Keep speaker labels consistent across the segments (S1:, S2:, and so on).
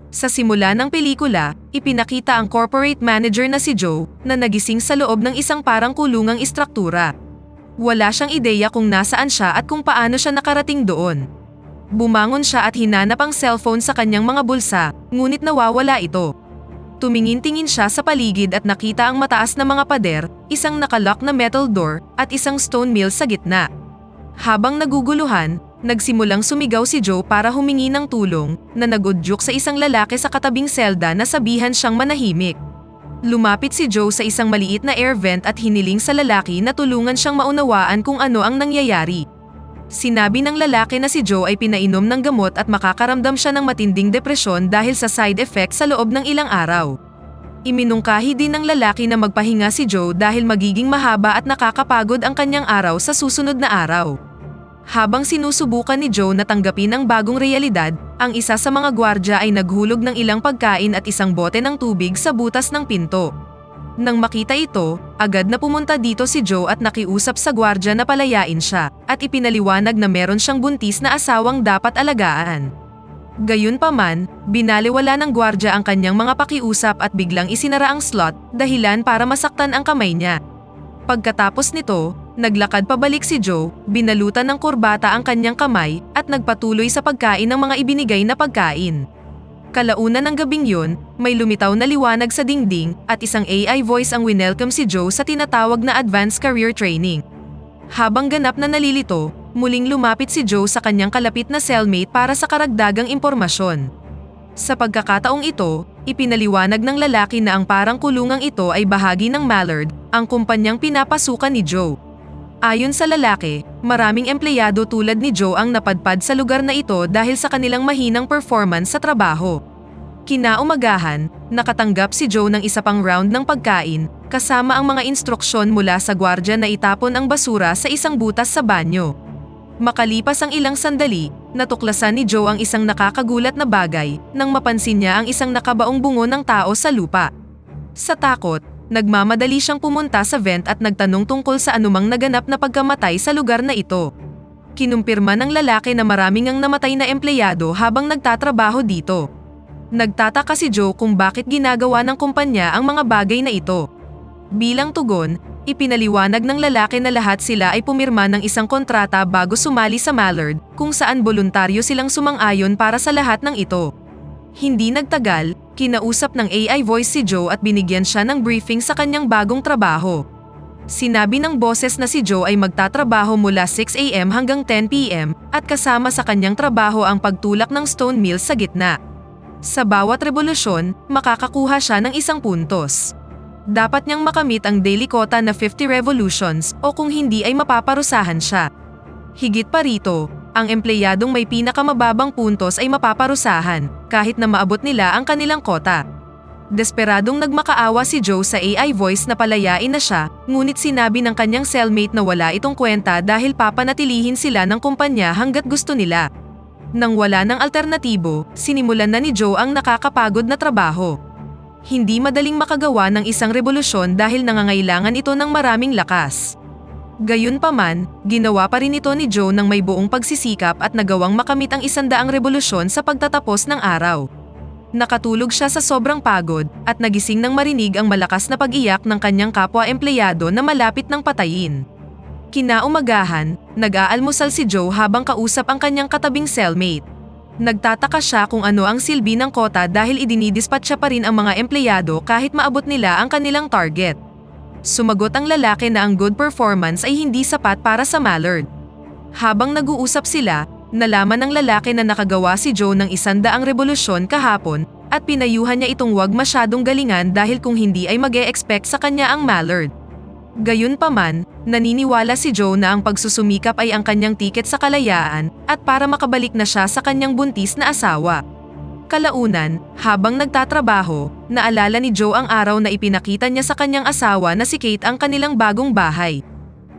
S1: Sa simula ng pelikula, ipinakita ang corporate manager na si Joe na nagising sa loob ng isang parang kulungang istruktura. Wala siyang ideya kung nasaan siya at kung paano siya nakarating doon. Bumangon siya at hinanap ang cellphone sa kanyang mga bulsa, ngunit nawawala ito. Tumingin-tingin siya sa paligid at nakita ang mataas na mga pader, isang nakalock na metal door, at isang stone mill sa gitna. Habang naguguluhan, nagsimulang sumigaw si Joe para humingi ng tulong, na nagudyok sa isang lalaki sa katabing selda na sabihan siyang manahimik. Lumapit si Joe sa isang maliit na air vent at hiniling sa lalaki na tulungan siyang maunawaan kung ano ang nangyayari. Sinabi ng lalaki na si Joe ay pinainom ng gamot at makakaramdam siya ng matinding depresyon dahil sa side effect sa loob ng ilang araw. Iminungkahi din ng lalaki na magpahinga si Joe dahil magiging mahaba at nakakapagod ang kanyang araw sa susunod na araw. Habang sinusubukan ni Joe na tanggapin ang bagong realidad, ang isa sa mga gwardya ay naghulog ng ilang pagkain at isang bote ng tubig sa butas ng pinto. Nang makita ito, agad na pumunta dito si Joe at nakiusap sa gwardya na palayain siya, at ipinaliwanag na meron siyang buntis na asawang dapat alagaan. Gayunpaman, binaliwala ng gwardya ang kanyang mga pakiusap at biglang isinara ang slot, dahilan para masaktan ang kamay niya. Pagkatapos nito, naglakad pabalik si Joe, binalutan ng kurbata ang kanyang kamay, at nagpatuloy sa pagkain ng mga ibinigay na pagkain. Kalaunan ng gabing yun, may lumitaw na liwanag sa dingding at isang AI voice ang winelcome si Joe sa tinatawag na Advanced Career Training. Habang ganap na nalilito, muling lumapit si Joe sa kanyang kalapit na cellmate para sa karagdagang impormasyon. Sa pagkakataong ito, ipinaliwanag ng lalaki na ang parang kulungang ito ay bahagi ng Mallard, ang kumpanyang pinapasukan ni Joe. Ayon sa lalaki, maraming empleyado tulad ni Joe ang napadpad sa lugar na ito dahil sa kanilang mahinang performance sa trabaho. Kinaumagahan, nakatanggap si Joe ng isa pang round ng pagkain, kasama ang mga instruksyon mula sa gwardya na itapon ang basura sa isang butas sa banyo. Makalipas ang ilang sandali, natuklasan ni Joe ang isang nakakagulat na bagay nang mapansin niya ang isang nakabaong bungo ng tao sa lupa. Sa takot, nagmamadali siyang pumunta sa vent at nagtanong tungkol sa anumang naganap na pagkamatay sa lugar na ito. Kinumpirma ng lalaki na maraming ang namatay na empleyado habang nagtatrabaho dito. Nagtataka si Joe kung bakit ginagawa ng kumpanya ang mga bagay na ito. Bilang tugon, ipinaliwanag ng lalaki na lahat sila ay pumirma ng isang kontrata bago sumali sa Mallard, kung saan voluntaryo silang sumang-ayon para sa lahat ng ito. Hindi nagtagal, kinausap ng AI voice si Joe at binigyan siya ng briefing sa kanyang bagong trabaho. Sinabi ng boses na si Joe ay magtatrabaho mula 6 AM hanggang 10 PM at kasama sa kanyang trabaho ang pagtulak ng stone mill sa gitna. Sa bawat revolusyon, makakakuha siya ng isang puntos. Dapat niyang makamit ang daily quota na 50 revolutions o kung hindi ay mapaparusahan siya. Higit pa rito, ang empleyadong may pinakamababang puntos ay mapaparusahan, kahit na maabot nila ang kanilang kota. Desperadong nagmakaawa si Joe sa AI voice na palayain na siya, ngunit sinabi ng kanyang cellmate na wala itong kwenta dahil papanatilihin sila ng kumpanya hanggat gusto nila. Nang wala ng alternatibo, sinimulan na ni Joe ang nakakapagod na trabaho. Hindi madaling makagawa ng isang revolusyon dahil nangangailangan ito ng maraming lakas. Gayunpaman, ginawa pa rin ito ni Joe ng may buong pagsisikap at nagawang makamit ang 100 revolusyon sa pagtatapos ng araw. Nakatulog siya sa sobrang pagod at nagising nang marinig ang malakas na pag-iyak ng kanyang kapwa-empleyado na malapit ng patayin. Kinaumagahan, nag-aalmusal si Joe habang kausap ang kanyang katabing cellmate. Nagtataka siya kung ano ang silbi ng kota dahil idinidispatcha pa rin ang mga empleyado kahit maabot nila ang kanilang target. Sumagot ang lalaki na ang good performance ay hindi sapat para sa Mallard. Habang nag-uusap sila, nalaman ng lalaki na nakagawa si Joe ng 100 revolusyon kahapon at pinayuhan niya itong wag masyadong galingan dahil kung hindi ay mag-e-expect sa kanya ang Mallard. Gayunpaman, naniniwala si Joe na ang pagsusumikap ay ang kanyang tiket sa kalayaan at para makabalik na siya sa kanyang buntis na asawa. Kalaunan, habang nagtatrabaho, naalala ni Joe ang araw na ipinakita niya sa kanyang asawa na si Kate ang kanilang bagong bahay.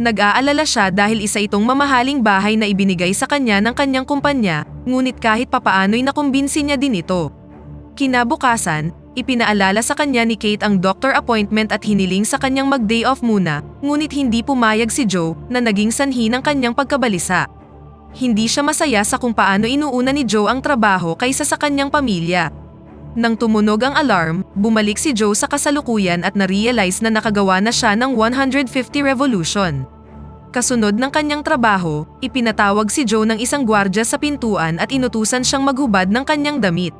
S1: Nag-aalala siya dahil isa itong mamahaling bahay na ibinigay sa kanya ng kanyang kumpanya, ngunit kahit papaano'y nakumbinsi niya din ito. Kinabukasan, ipinaalala sa kanya ni Kate ang doctor appointment at hiniling sa kanyang mag-day off muna, ngunit hindi pumayag si Joe na naging sanhi ng kanyang pagkabalisa. Hindi siya masaya sa kung paano inuuna ni Joe ang trabaho kaysa sa kanyang pamilya. Nang tumunog ang alarm, bumalik si Joe sa kasalukuyan at na-realize na nakagawa na siya ng 150 revolution. Kasunod ng kanyang trabaho, ipinatawag si Joe ng isang gwardya sa pintuan at inutusan siyang maghubad ng kanyang damit.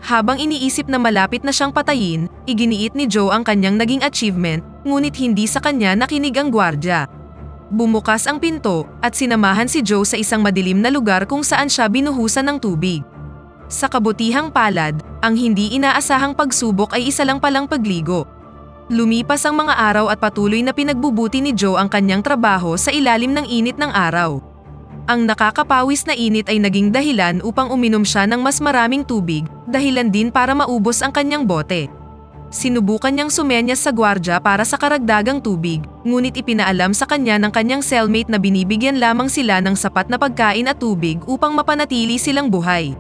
S1: Habang iniisip na malapit na siyang patayin, iginiit ni Joe ang kanyang naging achievement, ngunit hindi sa kanya nakinig ang gwardya. Bumukas ang pinto at sinamahan si Joe sa isang madilim na lugar kung saan siya binuhusan ng tubig. Sa kabutihang palad, ang hindi inaasahang pagsubok ay isa lang palang pagligo. Lumipas ang mga araw at patuloy na pinagbubuti ni Joe ang kanyang trabaho sa ilalim ng init ng araw. Ang nakakapawis na init ay naging dahilan upang uminom siya ng mas maraming tubig, dahilan din para maubos ang kanyang bote. Sinubukan niyang sumenyas sa gwardya para sa karagdagang tubig, ngunit ipinaalam sa kanya ng kanyang cellmate na binibigyan lamang sila ng sapat na pagkain at tubig upang mapanatili silang buhay.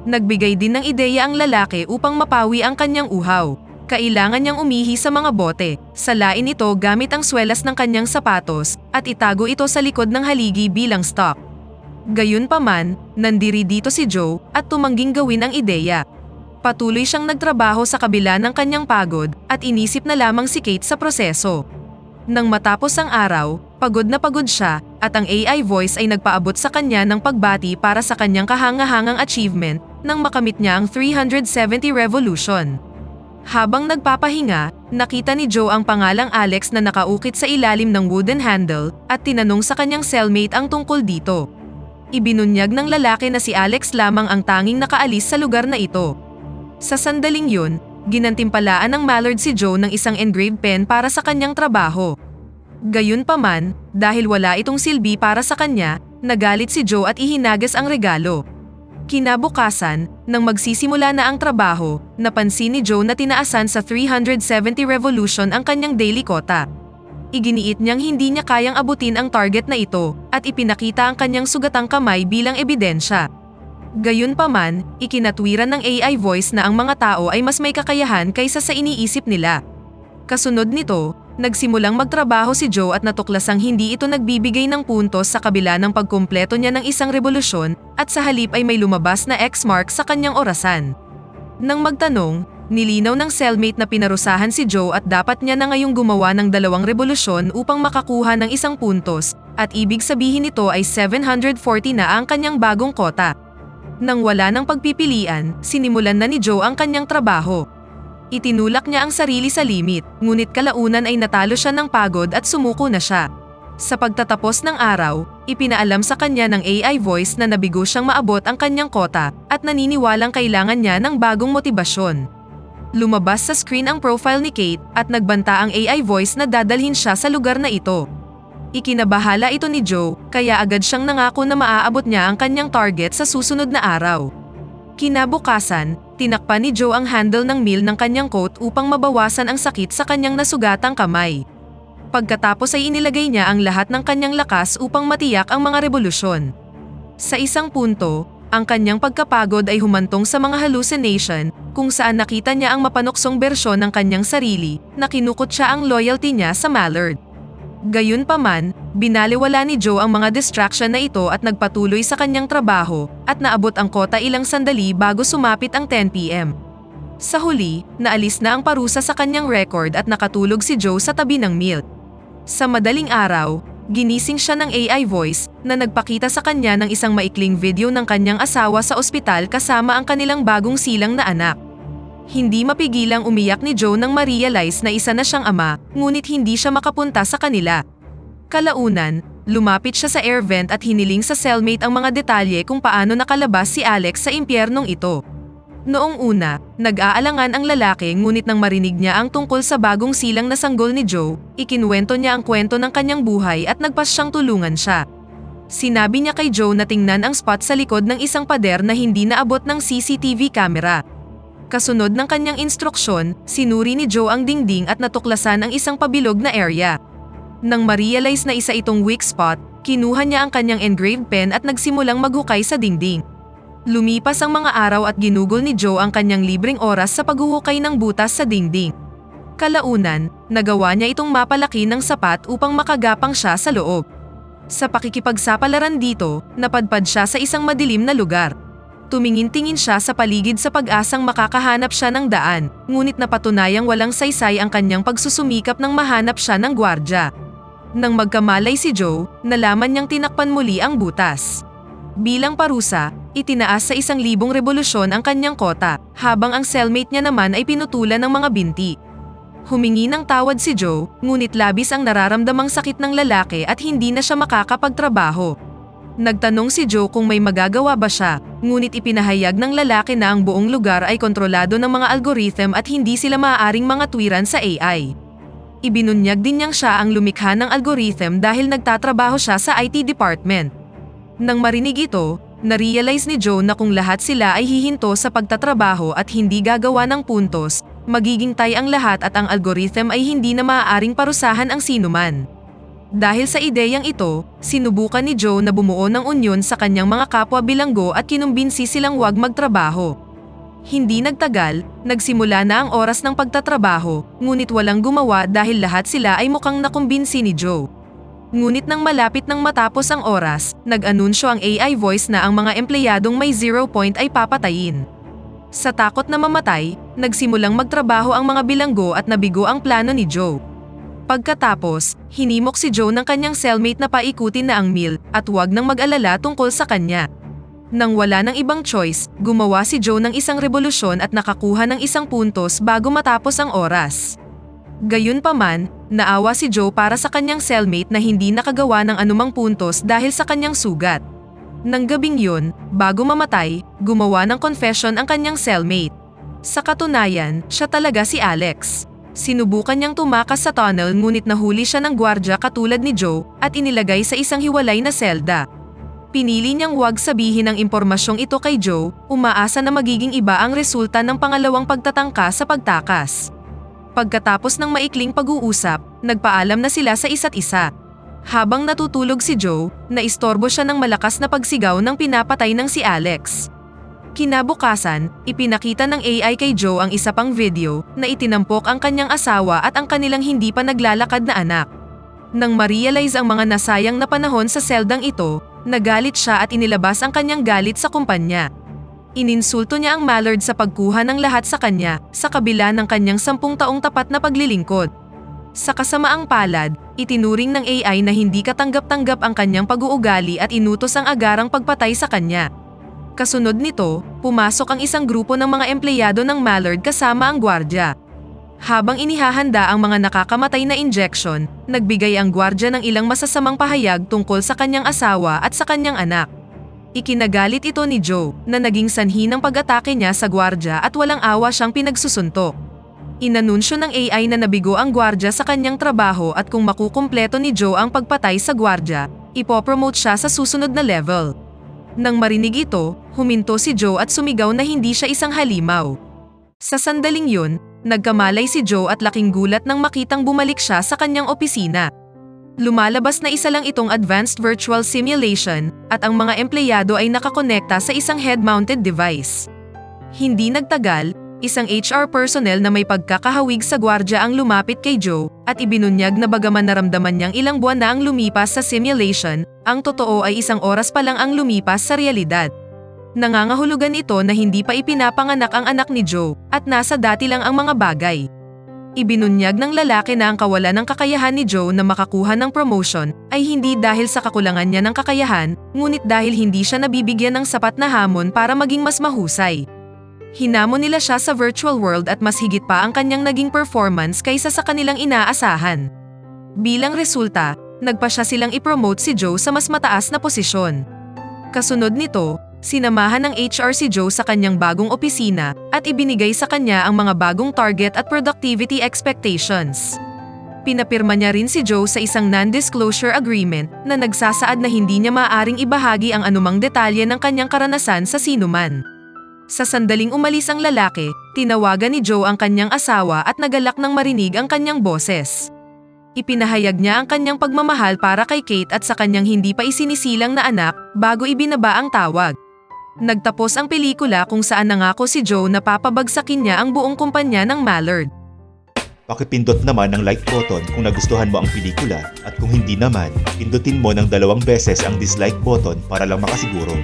S1: Nagbigay din ng ideya ang lalaki upang mapawi ang kanyang uhaw. Kailangan niyang umihi sa mga bote, salain ito gamit ang swelas ng kanyang sapatos, at itago ito sa likod ng haligi bilang stock. Gayunpaman, nandiri dito si Joe at tumangging gawin ang ideya. Patuloy siyang nagtrabaho sa kabila ng kanyang pagod at inisip na lamang si Kate sa proseso. Nang matapos ang araw, pagod na pagod siya at ang AI voice ay nagpaabot sa kanya ng pagbati para sa kanyang kahangahangang achievement nang makamit niya ang 370 revolution. Habang nagpapahinga, nakita ni Joe ang pangalang Alex na nakaukit sa ilalim ng wooden handle at tinanong sa kanyang cellmate ang tungkol dito. Ibinunyag ng lalaki na si Alex lamang ang tanging nakaalis sa lugar na ito. Sa sandaling yun, ginantimpalaan ng Mallard si Joe ng isang engraved pen para sa kanyang trabaho. Gayunpaman, dahil wala itong silbi para sa kanya, nagalit si Joe at ihinagas ang regalo. Kinabukasan, nang magsisimula na ang trabaho, napansin ni Joe na tinaasan sa 370 revolution ang kanyang daily quota. Iginiit niyang hindi niya kayang abutin ang target na ito at ipinakita ang kanyang sugatang kamay bilang ebidensya. Gayunpaman, ikinatwiran ng AI voice na ang mga tao ay mas may kakayahan kaysa sa iniisip nila. Kasunod nito, nagsimulang magtrabaho si Joe at natuklasang hindi ito nagbibigay ng puntos sa kabila ng pagkumpleto niya ng isang revolusyon at sa halip ay may lumabas na X mark sa kanyang orasan. Nang magtanong, nilinaw ng cellmate na pinarusahan si Joe at dapat niya na ngayong gumawa ng 2 revolusyon upang makakuha ng 1 puntos at ibig sabihin nito ay 740 na ang kanyang bagong kota. Nang wala ng pagpipilian, sinimulan na ni Joe ang kanyang trabaho. Itinulak niya ang sarili sa limit, ngunit kalaunan ay natalo siya ng pagod at sumuko na siya. Sa pagtatapos ng araw, ipinaalam sa kanya ng AI voice na nabigo siyang maabot ang kanyang kota at naniniwalang kailangan niya ng bagong motibasyon. Lumabas sa screen ang profile ni Kate at nagbanta ang AI voice na dadalhin siya sa lugar na ito. Ikinabahala ito ni Joe, kaya agad siyang nangako na maaabot niya ang kanyang target sa susunod na araw. Kinabukasan, tinakpan ni Joe ang handle ng mill ng kanyang coat upang mabawasan ang sakit sa kanyang nasugatang kamay. Pagkatapos ay inilagay niya ang lahat ng kanyang lakas upang matiyak ang mga revolusyon. Sa isang punto, ang kanyang pagkapagod ay humantong sa mga hallucination kung saan nakita niya ang mapanuksong bersyon ng kanyang sarili na kinukot siya ang loyalty niya sa Mallard. Gayunpaman, binaliwala ni Joe ang mga distraction na ito at nagpatuloy sa kanyang trabaho at naabot ang kota ilang sandali bago sumapit ang 10 PM. Sa huli, naalis na ang parusa sa kanyang record at nakatulog si Joe sa tabi ng mill. Sa madaling araw, ginising siya ng AI voice na nagpakita sa kanya ng isang maikling video ng kanyang asawa sa ospital kasama ang kanilang bagong silang na anak. Hindi mapigilang umiyak ni Joe nang ma-realize na isa na siyang ama, ngunit hindi siya makapunta sa kanila. Kalaunan, lumapit siya sa air vent at hiniling sa cellmate ang mga detalye kung paano nakalabas si Alex sa impyernong ito. Noong una, nag-aalangan ang lalaki ngunit nang marinig niya ang tungkol sa bagong silang na sanggol ni Joe, ikinuwento niya ang kwento ng kanyang buhay at nagpasyang tulungan siya. Sinabi niya kay Joe na tingnan ang spot sa likod ng isang pader na hindi naabot ng CCTV camera. Kasunod ng kanyang instruksyon, sinuri ni Joe ang dingding at natuklasan ang isang pabilog na area. Nang ma-realize na isa itong weak spot, kinuha niya ang kanyang engraved pen at nagsimulang maghukay sa dingding. Lumipas ang mga araw at ginugol ni Joe ang kanyang libreng oras sa paghuhukay ng butas sa dingding. Kalaunan, nagawa niya itong mapalaki ng sapat upang makagapang siya sa loob. Sa pakikipagsapalaran dito, napadpad siya sa isang madilim na lugar. Tumingin-tingin siya sa paligid sa pag-asang makakahanap siya ng daan, ngunit napatunayang walang saysay ang kanyang pagsusumikap nang mahanap siya ng gwardya. Nang magkamalay si Joe, nalaman niyang tinakpan muli ang butas. Bilang parusa, itinaas sa 1,000 revolusyon ang kanyang kota, habang ang cellmate niya naman ay pinutulan ng mga binti. Humingi ng tawad si Joe, ngunit labis ang nararamdamang sakit ng lalaki at hindi na siya makakapagtrabaho. Nagtanong si Joe kung may magagawa ba siya, ngunit ipinahayag ng lalaki na ang buong lugar ay kontrolado ng mga algorithm at hindi sila maaaring mga tuwiran sa AI. Ibinunyag din niyang siya ang lumikha ng algorithm dahil nagtatrabaho siya sa IT department. Nang marinig ito, narealize ni Joe na kung lahat sila ay hihinto sa pagtatrabaho at hindi gagawa ng puntos, magiging tay ang lahat at ang algorithm ay hindi na maaaring parusahan ang sinuman. Dahil sa ideyang ito, sinubukan ni Joe na bumuo ng unyon sa kanyang mga kapwa bilanggo at kinumbinsi silang huwag magtrabaho. Hindi nagtagal, nagsimula na ang oras ng pagtatrabaho, ngunit walang gumawa dahil lahat sila ay mukhang nakumbinsi ni Joe. Ngunit nang malapit nang matapos ang oras, nag-anunsyo ang AI voice na ang mga empleyadong may 0 point ay papatayin. Sa takot na mamatay, nagsimulang magtrabaho ang mga bilanggo at nabigo ang plano ni Joe. Pagkatapos, hinimok si Joe ng kanyang cellmate na paikutin na ang mill at huwag nang mag-alala tungkol sa kanya. Nang wala ng ibang choice, gumawa si Joe ng 1 revolusyon at nakakuha ng 1 puntos bago matapos ang oras. Gayunpaman, naawa si Joe para sa kanyang cellmate na hindi nakagawa ng anumang puntos dahil sa kanyang sugat. Nang gabing yun, bago mamatay, gumawa ng confession ang kanyang cellmate. Sa katunayan, siya talaga si Alex. Sinubukan niyang tumakas sa tunnel ngunit nahuli siya ng gwardya katulad ni Joe at inilagay sa isang hiwalay na selda. Pinili niyang huwag sabihin ang impormasyong ito kay Joe, umaasa na magiging iba ang resulta ng pangalawang pagtatangka sa pagtakas. Pagkatapos ng maikling pag-uusap, nagpaalam na sila sa isa't isa. Habang natutulog si Joe, naistorbo siya ng malakas na pagsigaw ng pinapatay ng si Alex. Kinabukasan, ipinakita ng AI kay Joe ang isa pang video na itinampok ang kanyang asawa at ang kanilang hindi pa naglalakad na anak. Nang ma-realize ang mga nasayang na panahon sa seldang ito, nagalit siya at inilabas ang kanyang galit sa kumpanya. Ininsulto niya ang Mallard sa pagkuha ng lahat sa kanya, sa kabila ng kanyang 10 taong tapat na paglilingkod. Sa kasamaang palad, itinuring ng AI na hindi katanggap-tanggap ang kanyang pag-uugali at inutos ang agarang pagpatay sa kanya. Kasunod nito, pumasok ang isang grupo ng mga empleyado ng Mallard kasama ang gwardya. Habang inihahanda ang mga nakakamatay na injection, nagbigay ang gwardya ng ilang masasamang pahayag tungkol sa kanyang asawa at sa kanyang anak. Ikinagalit ito ni Joe, na naging sanhi ng pag-atake niya sa gwardya at walang awa siyang pinagsusuntok. Inanunsyo ng AI na nabigo ang gwardya sa kanyang trabaho at kung makukumpleto ni Joe ang pagpatay sa gwardya, ipopromote siya sa susunod na level. Nang marinig ito, huminto si Joe at sumigaw na hindi siya isang halimaw. Sa sandaling yun, nagkamalay si Joe at laking gulat nang makitang bumalik siya sa kanyang opisina. Lumalabas na isa lang itong advanced virtual simulation at ang mga empleyado ay nakakonekta sa isang head-mounted device. Hindi nagtagal, isang HR personnel na may pagkakahawig sa gwardya ang lumapit kay Joe at ibinunyag na bagaman naramdaman niyang ilang buwan na ang lumipas sa simulation, ang totoo ay 1 oras pa lang ang lumipas sa realidad. Nangangahulugan ito na hindi pa ipinapanganak ang anak ni Joe at nasa dati lang ang mga bagay. Ibinunyag ng lalaki na ang kawalan ng kakayahan ni Joe na makakuha ng promotion ay hindi dahil sa kakulangan niya ng kakayahan, ngunit dahil hindi siya nabibigyan ng sapat na hamon para maging mas mahusay. Hinamon nila siya sa virtual world at mas higit pa ang kanyang naging performance kaysa sa kanilang inaasahan. Bilang resulta, nagpa siya silang ipromote si Joe sa mas mataas na posisyon. Kasunod nito, sinamahan ng HR si Joe sa kanyang bagong opisina at ibinigay sa kanya ang mga bagong target at productivity expectations. Pinapirma niya rin si Joe sa isang non-disclosure agreement na nagsasaad na hindi niya maaaring ibahagi ang anumang detalye ng kanyang karanasan sa sinuman. Sa sandaling umalis ang lalaki, tinawagan ni Joe ang kanyang asawa at nagalak nang marinig ang kanyang boses. Ipinahayag niya ang kanyang pagmamahal para kay Kate at sa kanyang hindi pa isinisilang na anak bago ibinaba ang tawag. Nagtapos ang pelikula kung saan nangako si Joe na papabagsakin niya ang buong kumpanya ng Mallard.
S2: Pakipindot naman ang like button kung nagustuhan mo ang pelikula at kung hindi naman, pindutin mo ng 2 beses ang dislike button para lang makasiguro.